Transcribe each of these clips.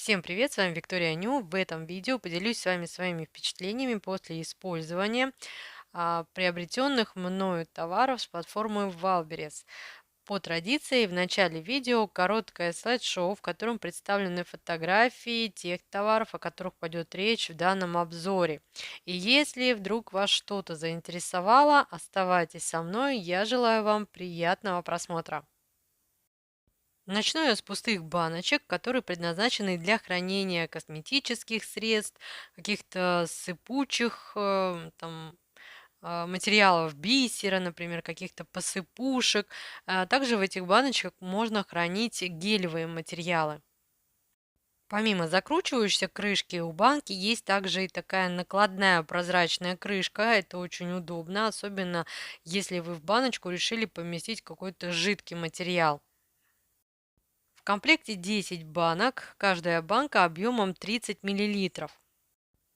Всем привет, с вами Виктория Ню. В этом видео поделюсь с вами своими впечатлениями после использования приобретенных мною товаров с платформы Wildberries. По традиции в начале видео короткое слайд-шоу, в котором представлены фотографии тех товаров, о которых пойдет речь в данном обзоре. И если вдруг вас что-то заинтересовало, оставайтесь со мной, я желаю вам приятного просмотра. Начну я с пустых баночек, которые предназначены для хранения косметических средств, каких-то сыпучих материалов бисера, например, каких-то посыпушек. Также в этих баночках можно хранить гелевые материалы. Помимо закручивающейся крышки у банки есть также и такая накладная прозрачная крышка. Это очень удобно, особенно если вы в баночку решили поместить какой-то жидкий материал. В комплекте 10 банок, каждая банка объемом 30 мл.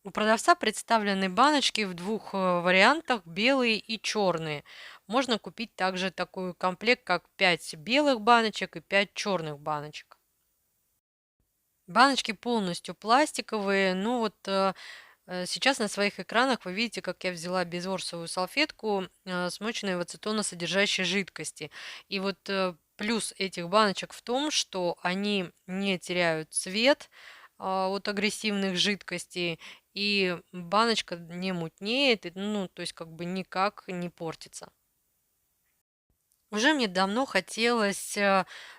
У продавца представлены баночки в двух вариантах, белые и черные. Можно купить также такой комплект, как 5 белых баночек и 5 черных баночек. Баночки полностью пластиковые, но сейчас на своих экранах вы видите, как я взяла безворсовую салфетку, смоченную в ацетоносодержащей жидкости. И плюс этих баночек в том, что они не теряют цвет от агрессивных жидкостей, и баночка не мутнеет, ну, то есть как бы никак не портится. Уже мне давно хотелось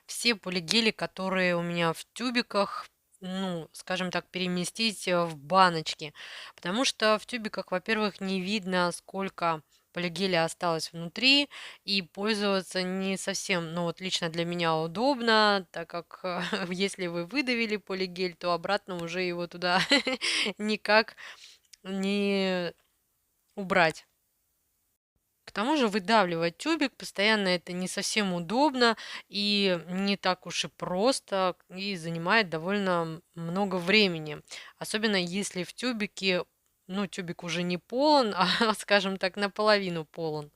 все полигели, которые у меня в тюбиках, ну, скажем так, переместить в баночки. Потому что в тюбиках, во-первых, не видно, сколько полигеля осталось внутри, и пользоваться не совсем, ну вот лично для меня удобно, так как если вы выдавили полигель, то обратно уже его туда никак не убрать. К тому же выдавливать тюбик постоянно это не совсем удобно и не так уж и просто, и занимает довольно много времени. Особенно если в тюбике, ну, тюбик уже не полон, а, скажем так, наполовину полон.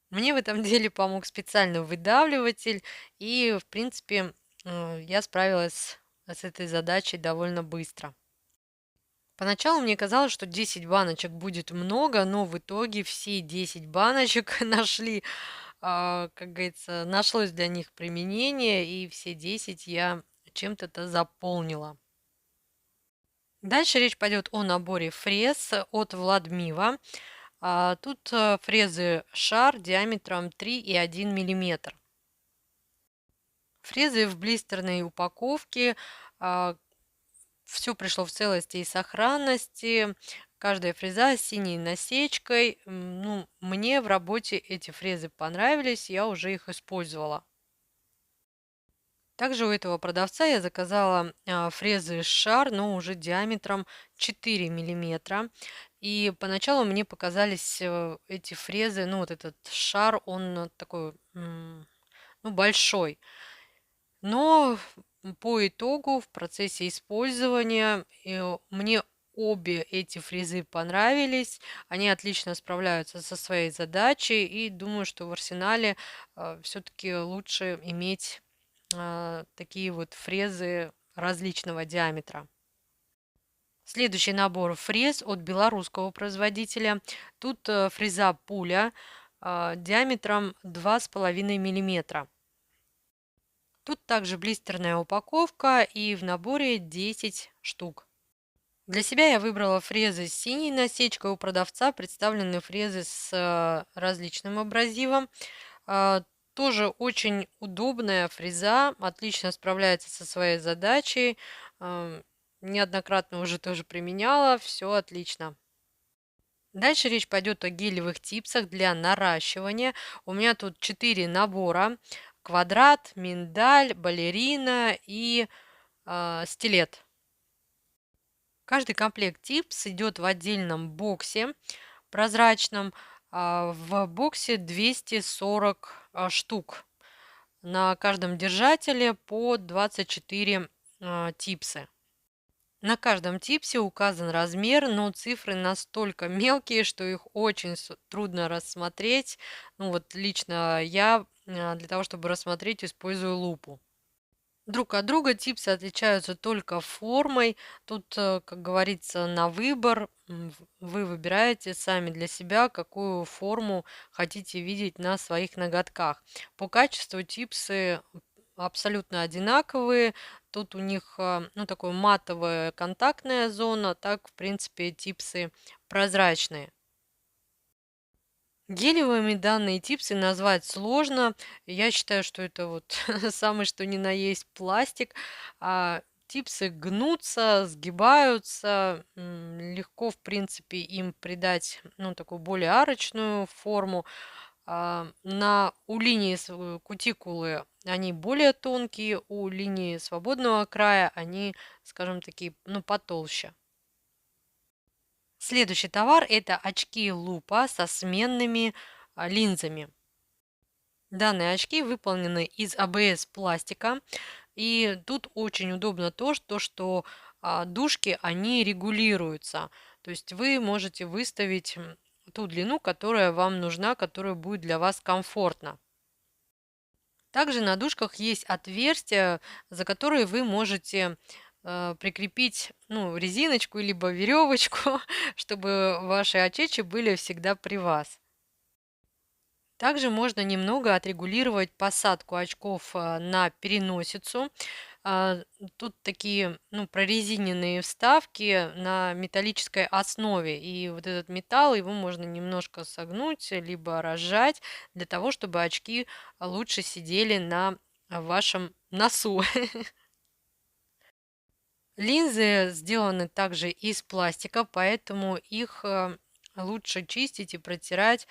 Мне в этом деле помог специальный выдавливатель, и, в принципе, я справилась с этой задачей довольно быстро. Поначалу мне казалось, что 10 баночек будет много, но в итоге все 10 баночек нашли, как говорится, нашлось для них применение, и все 10 я чем-то заполнила. Дальше речь пойдет о наборе фрез от Владмива. Тут фрезы шар диаметром 3,1 мм. Фрезы в блистерной упаковке. Все пришло в целости и сохранности. Каждая фреза с синей насечкой. Ну, мне в работе эти фрезы понравились, я уже их использовала. Также у этого продавца я заказала фрезы шар, но уже диаметром 4 мм. И поначалу мне показались эти фрезы, ну вот этот шар, он такой, ну, большой. Но по итогу в процессе использования мне обе эти фрезы понравились. Они отлично справляются со своей задачей. И думаю, что в арсенале все-таки лучше иметь такие вот фрезы различного диаметра. Следующий набор фрез от белорусского производителя. Тут фреза пуля диаметром 2,5 мм. Тут также блистерная упаковка и в наборе 10 штук. Для себя я выбрала фрезы с синей насечкой. У продавца представлены фрезы с различным абразивом. Тоже очень удобная фреза, отлично справляется со своей задачей. Неоднократно уже тоже применяла, все отлично. Дальше речь пойдет о гелевых типсах для наращивания. У меня тут 4 набора. Квадрат, миндаль, балерина и стилет. Каждый комплект типс идет в отдельном боксе прозрачном. В боксе 240 штук. На каждом держателе по 24 типсы. На каждом типсе указан размер, но цифры настолько мелкие, что их очень трудно рассмотреть. Ну вот лично я для того, чтобы рассмотреть, использую лупу. Друг от друга типсы отличаются только формой. Тут, как говорится, на выбор. Вы выбираете сами для себя, какую форму хотите видеть на своих ноготках. По качеству типсы абсолютно одинаковые. Тут у них, ну, такая матовая контактная зона, так, в принципе, типсы прозрачные. Гелевыми данные типсы назвать сложно. Я считаю, что это вот самый что ни на есть пластик. Типсы гнутся, сгибаются. Легко, в принципе, им придать, ну, такую более арочную форму. У линии кутикулы они более тонкие, у линии свободного края они, скажем, такие, ну, потолще. Следующий товар – это очки лупа со сменными линзами. Данные очки выполнены из АБС пластика, и тут очень удобно что дужки, они регулируются. То есть вы можете выставить ту длину, которая вам нужна, которая будет для вас комфортна. Также на дужках есть отверстия, за которые вы можете прикрепить, ну, резиночку либо веревочку, чтобы ваши очечи были всегда при вас. Также можно немного отрегулировать посадку очков на переносицу. А, Тут такие, ну, прорезиненные вставки на металлической основе. И вот этот металл, его можно немножко согнуть, либо разжать, для того, чтобы очки лучше сидели на вашем носу. Линзы сделаны также из пластика, поэтому их лучше чистить и протирать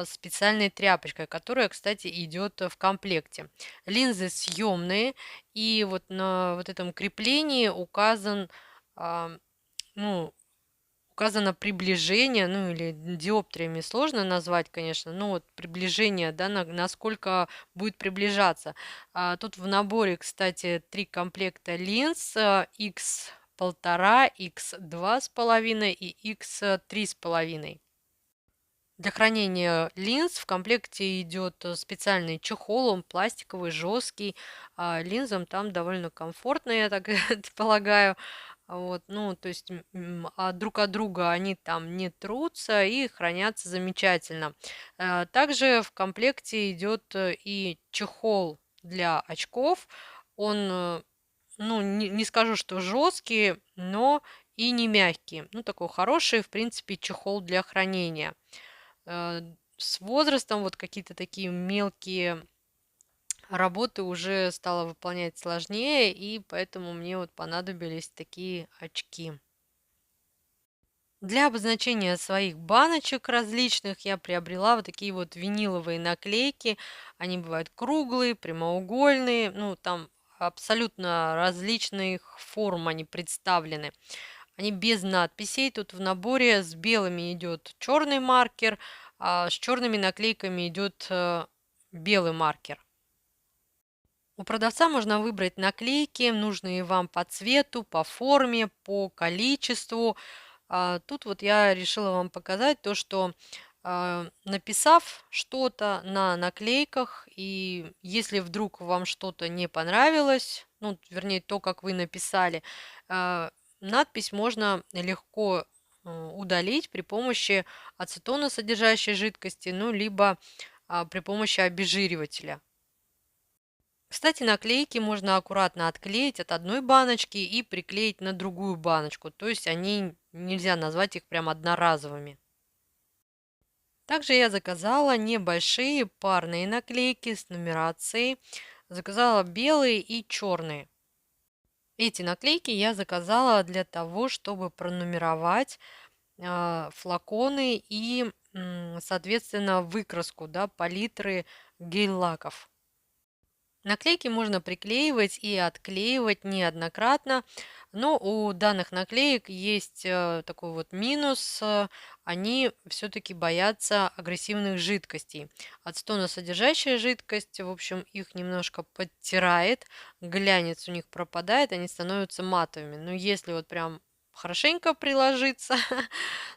специальной тряпочкой, которая, кстати, идет в комплекте. Линзы съемные, и вот на вот этом креплении а, ну, указано приближение, ну или диоптриями сложно назвать, конечно, но вот приближение, да, насколько будет приближаться. Тут в наборе, кстати, 3 комплекта линз X1,5, X2,5 и X3,5. Для хранения линз в комплекте идет специальный чехол, он пластиковый, жесткий. Линзам там довольно комфортно, я так полагаю. Вот, ну, то есть друг от друга они там не трутся и хранятся замечательно. Также в комплекте идет и чехол для очков. Он, ну, не скажу, что жесткий, но и не мягкий. Ну, такой хороший, в принципе, чехол для хранения. С возрастом вот какие-то такие мелкие работы уже стало выполнять сложнее, и поэтому мне вот понадобились такие очки. Для обозначения своих баночек различных я приобрела вот такие вот виниловые наклейки. Они бывают круглые, прямоугольные, ну там абсолютно различных форм они представлены. Они без надписей. Тут в наборе с белыми идет черный маркер, а с черными наклейками идет белый маркер. У продавца можно выбрать наклейки, нужные вам по цвету, по форме, по количеству. Тут вот я решила вам показать то, что написав что-то на наклейках, и если вдруг вам что-то не понравилось, ну, вернее, то, как вы написали, а, надпись можно легко удалить при помощи ацетона, содержащей жидкости, ну, либо при помощи обезжиривателя. Кстати, наклейки можно аккуратно отклеить от одной баночки и приклеить на другую баночку, то есть они нельзя назвать их прям одноразовыми. Также я заказала небольшие парные наклейки с нумерацией. Заказала белые и черные. Эти наклейки я заказала для того, чтобы пронумеровать флаконы и, соответственно, выкраску, да, палитры гель-лаков. Наклейки можно приклеивать и отклеивать неоднократно, но у данных наклеек есть такой вот минус. Они все-таки боятся агрессивных жидкостей. Ацетоносодержащая жидкость, в общем, их немножко подтирает, глянец у них пропадает, они становятся матовыми. Но если вот прям хорошенько приложиться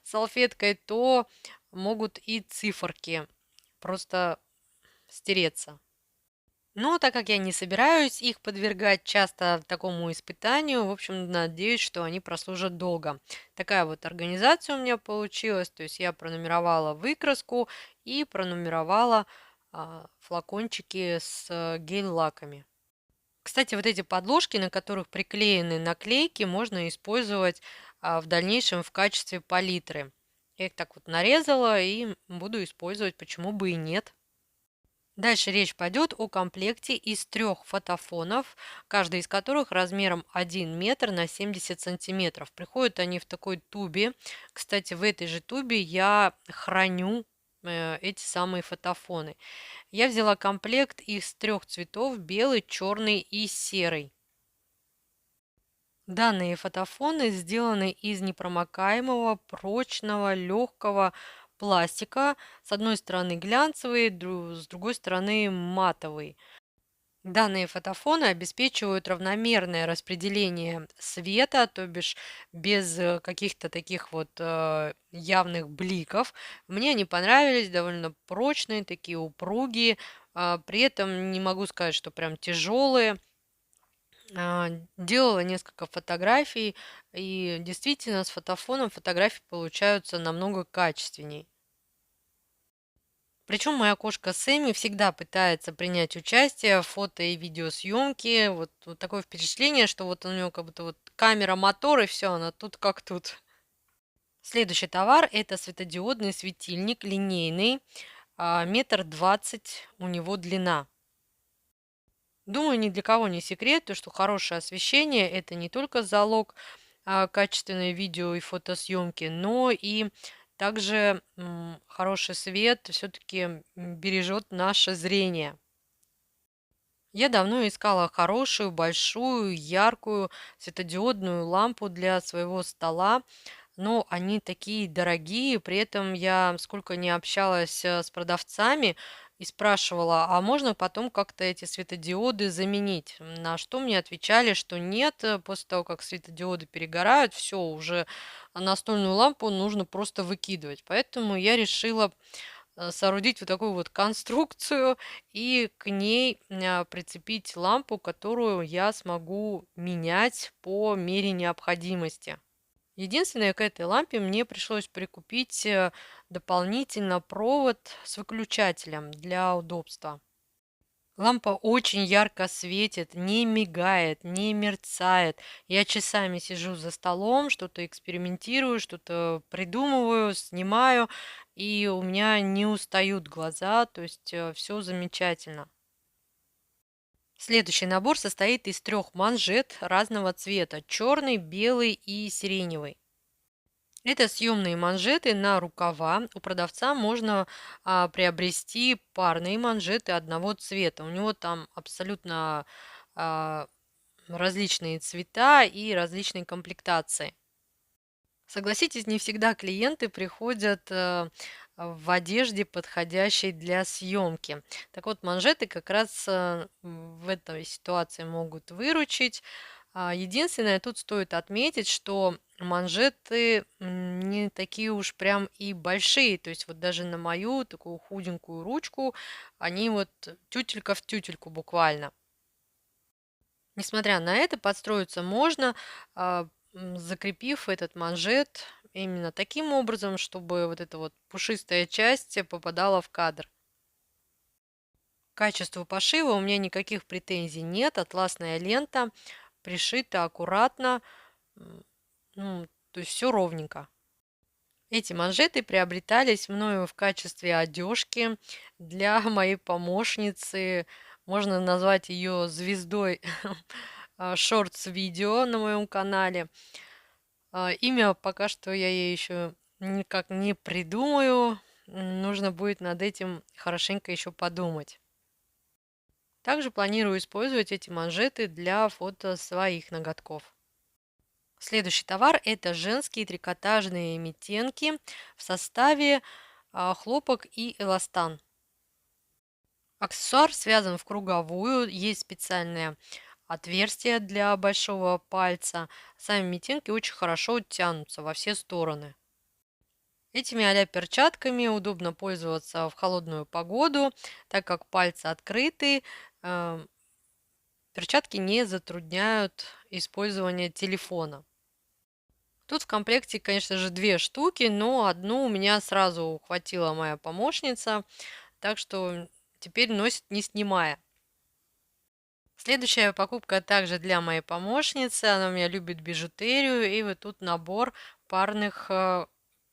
салфеткой, то могут и циферки просто стереться. Но так как я не собираюсь их подвергать часто такому испытанию, в общем, надеюсь, что они прослужат долго. Такая вот организация у меня получилась, то есть я пронумеровала выкраску и пронумеровала флакончики с гель-лаками. Кстати, вот эти подложки, на которых приклеены наклейки, можно использовать в дальнейшем в качестве палитры. Я их так вот нарезала и буду использовать, почему бы и нет. Дальше речь пойдет о комплекте из 3 фотофонов, каждый из которых размером 1 метр на 70 сантиметров. Приходят они в такой тубе. Кстати, в этой же тубе я храню эти самые фотофоны. Я взяла комплект из 3 цветов: белый, черный и серый. Данные фотофоны сделаны из непромокаемого, прочного, легкого пластика. С одной стороны глянцевый, с другой стороны матовый. Данные фотофоны обеспечивают равномерное распределение света, то бишь без каких-то таких вот явных бликов. Мне они понравились, довольно прочные, такие упругие. При этом не могу сказать, что прям тяжелые. Делала несколько фотографий, и действительно с фотофоном фотографии получаются намного качественней. Причем моя кошка Сэмми всегда пытается принять участие в фото и видеосъемке. Вот такое впечатление, что вот у нее как будто вот камера, мотор и все, она тут как тут. Следующий товар это светодиодный светильник линейный, 1,20 м у него длина. Думаю, ни для кого не секрет, то, что хорошее освещение это не только залог качественной видео и фотосъемки, но и также хороший свет все-таки бережет наше зрение. Я давно искала хорошую, большую, яркую светодиодную лампу для своего стола, но они такие дорогие, при этом я сколько не общалась с продавцами и спрашивала, а можно потом как-то эти светодиоды заменить? На что мне отвечали, что нет, после того, как светодиоды перегорают, все, уже настольную лампу нужно просто выкидывать. Поэтому я решила соорудить вот такую вот конструкцию и к ней прицепить лампу, которую я смогу менять по мере необходимости. Единственное, к этой лампе мне пришлось прикупить дополнительно провод с выключателем для удобства. Лампа очень ярко светит, не мигает, не мерцает. Я часами сижу за столом, что-то экспериментирую, что-то придумываю, снимаю, и у меня не устают глаза, то есть все замечательно. Следующий набор состоит из 3 манжет разного цвета: черный, белый и сиреневый. Это съемные манжеты на рукава. У продавца можно приобрести парные манжеты одного цвета. У него там абсолютно а, различные цвета и различные комплектации. Согласитесь, не всегда клиенты приходят в одежде, подходящей для съемки. Так вот, манжеты как раз в этой ситуации могут выручить. Единственное, тут стоит отметить, что манжеты не такие уж прям и большие. То есть вот даже на мою такую худенькую ручку они вот тютелька в тютельку буквально. Несмотря на это, подстроиться можно, закрепив этот манжет именно таким образом, чтобы вот эта вот пушистая часть попадала в кадр. К качеству пошива у меня никаких претензий нет. Атласная лента пришита аккуратно, ну, то есть все ровненько. Эти манжеты приобретались мною в качестве одежки для моей помощницы. Можно назвать ее звездой шортс-видео на моем канале. Имя пока что я ей еще никак не придумаю. Нужно будет над этим хорошенько еще подумать. Также планирую использовать эти манжеты для фото своих ноготков. Следующий товар это женские трикотажные митенки в составе хлопок и эластан. Аксессуар связан в круговую, есть специальное отверстие для большого пальца. Сами митенки очень хорошо тянутся во все стороны. Этими а-ля перчатками удобно пользоваться в холодную погоду, так как пальцы открыты, э, перчатки не затрудняют использование телефона. Тут в комплекте, конечно же, две штуки, но одну у меня сразу ухватила моя помощница, так что теперь носит не снимая. Следующая покупка также для моей помощницы. Она у меня любит бижутерию, и вот тут набор парных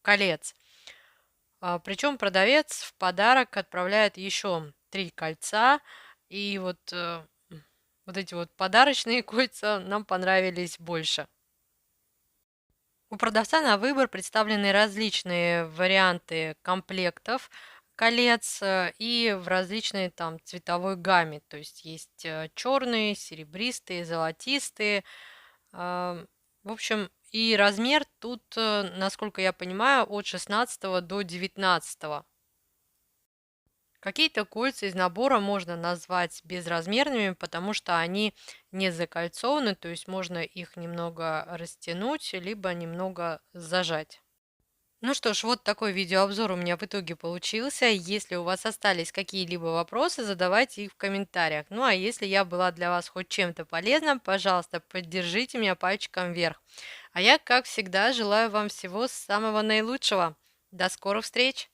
колец. Причем продавец в подарок отправляет еще 3 кольца, и вот эти вот подарочные кольца нам понравились больше. У продавца на выбор представлены различные варианты комплектов колец и в различной там цветовой гамме. То есть есть черные, серебристые, золотистые. В общем, и размер тут, насколько я понимаю, от 16 до 19. Какие-то кольца из набора можно назвать безразмерными, потому что они не закольцованы, то есть можно их немного растянуть, либо немного зажать. Ну что ж, вот такой видеообзор у меня в итоге получился. Если у вас остались какие-либо вопросы, задавайте их в комментариях. Ну а если я была для вас хоть чем-то полезна, пожалуйста, поддержите меня пальчиком вверх. А я, как всегда, желаю вам всего самого наилучшего. До скорых встреч!